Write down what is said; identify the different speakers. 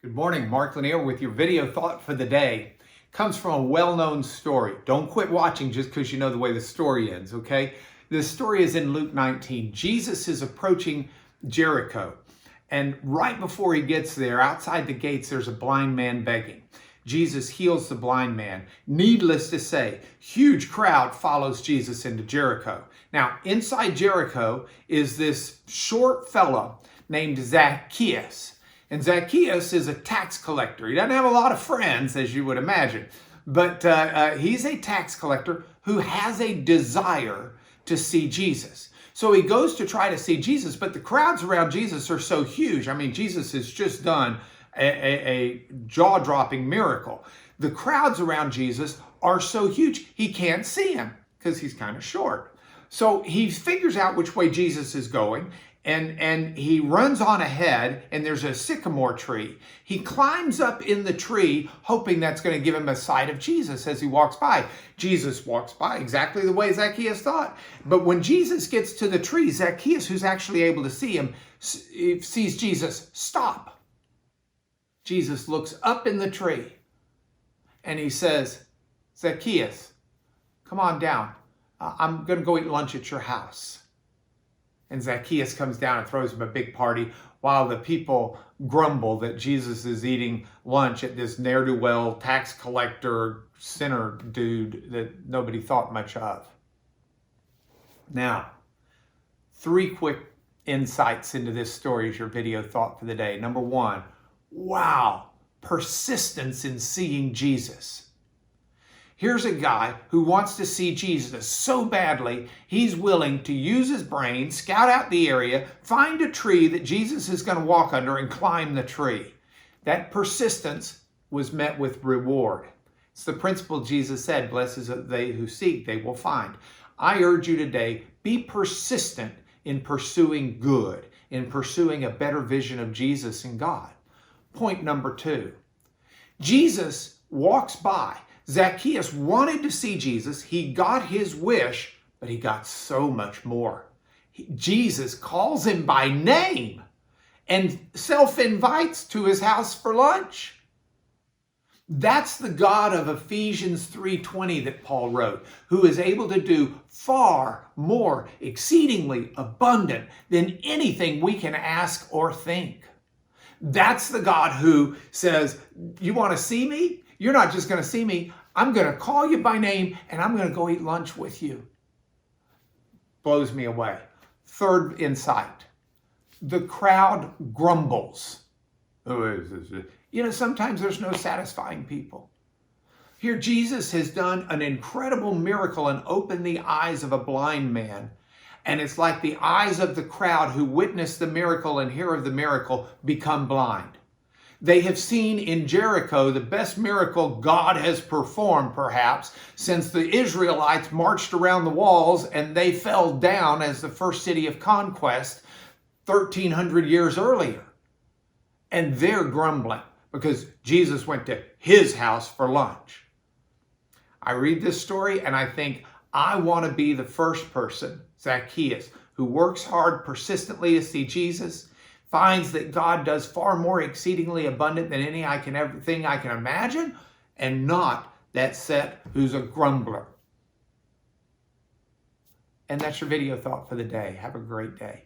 Speaker 1: Good morning, Mark Lanier with your video thought for the day. Comes from a well-known story. Don't quit watching just because you know the way the story ends, okay? This story is in Luke 19. Jesus is approaching Jericho, and right before he gets there, outside the gates, there's a blind man begging. Jesus heals the blind man. Needless to say, huge crowd follows Jesus into Jericho. Now, inside Jericho is this short fellow named Zacchaeus. And Zacchaeus is a tax collector. He doesn't have a lot of friends, as you would imagine, but he's a tax collector who has a desire to see Jesus. So he goes to try to see Jesus, but the crowds around Jesus are so huge. I mean, Jesus has just done a jaw-dropping miracle. The crowds around Jesus are so huge, he can't see him because he's kind of short. So he figures out which way Jesus is going, and he runs on ahead, and there's a sycamore tree. He climbs up in the tree, hoping that's going to give him a sight of Jesus as he walks by. Jesus walks by exactly the way Zacchaeus thought. But when Jesus gets to the tree, Zacchaeus, who's actually able to see him, sees Jesus stop. Jesus looks up in the tree, and he says, "Zacchaeus, come on down. I'm going to go eat lunch at your house." And Zacchaeus comes down and throws him a big party while the people grumble that Jesus is eating lunch at this ne'er-do-well tax collector sinner dude that nobody thought much of. Now, 3 quick insights into this story as your video thought for the day. Number 1, wow, persistence in seeing Jesus. Here's a guy who wants to see Jesus so badly, he's willing to use his brain, scout out the area, find a tree that Jesus is going to walk under and climb the tree. That persistence was met with reward. It's the principle Jesus said, "Blessed are they who seek, they will find." I urge you today, be persistent in pursuing good, in pursuing a better vision of Jesus and God. Point number 2, Jesus walks by. Zacchaeus wanted to see Jesus. He got his wish, but he got so much more. Jesus calls him by name and self-invites to his house for lunch. That's the God of Ephesians 3:20 that Paul wrote, who is able to do far more exceedingly abundant than anything we can ask or think. That's the God who says, "You want to see me? You're not just going to see me. I'm going to call you by name, and I'm going to go eat lunch with you." Blows me away. 3rd insight. The crowd grumbles. Sometimes there's no satisfying people. Here, Jesus has done an incredible miracle and opened the eyes of a blind man. And it's like the eyes of the crowd who witness the miracle and hear of the miracle become blind. They have seen in Jericho the best miracle God has performed, perhaps, since the Israelites marched around the walls and they fell down as the first city of conquest 1,300 years earlier. And they're grumbling because Jesus went to his house for lunch. I read this story and I think, I want to be the first person, Zacchaeus, who works hard persistently to see Jesus, finds that God does far more exceedingly abundant than anything I can imagine, and not that set who's a grumbler. And that's your video thought for the day. Have a great day.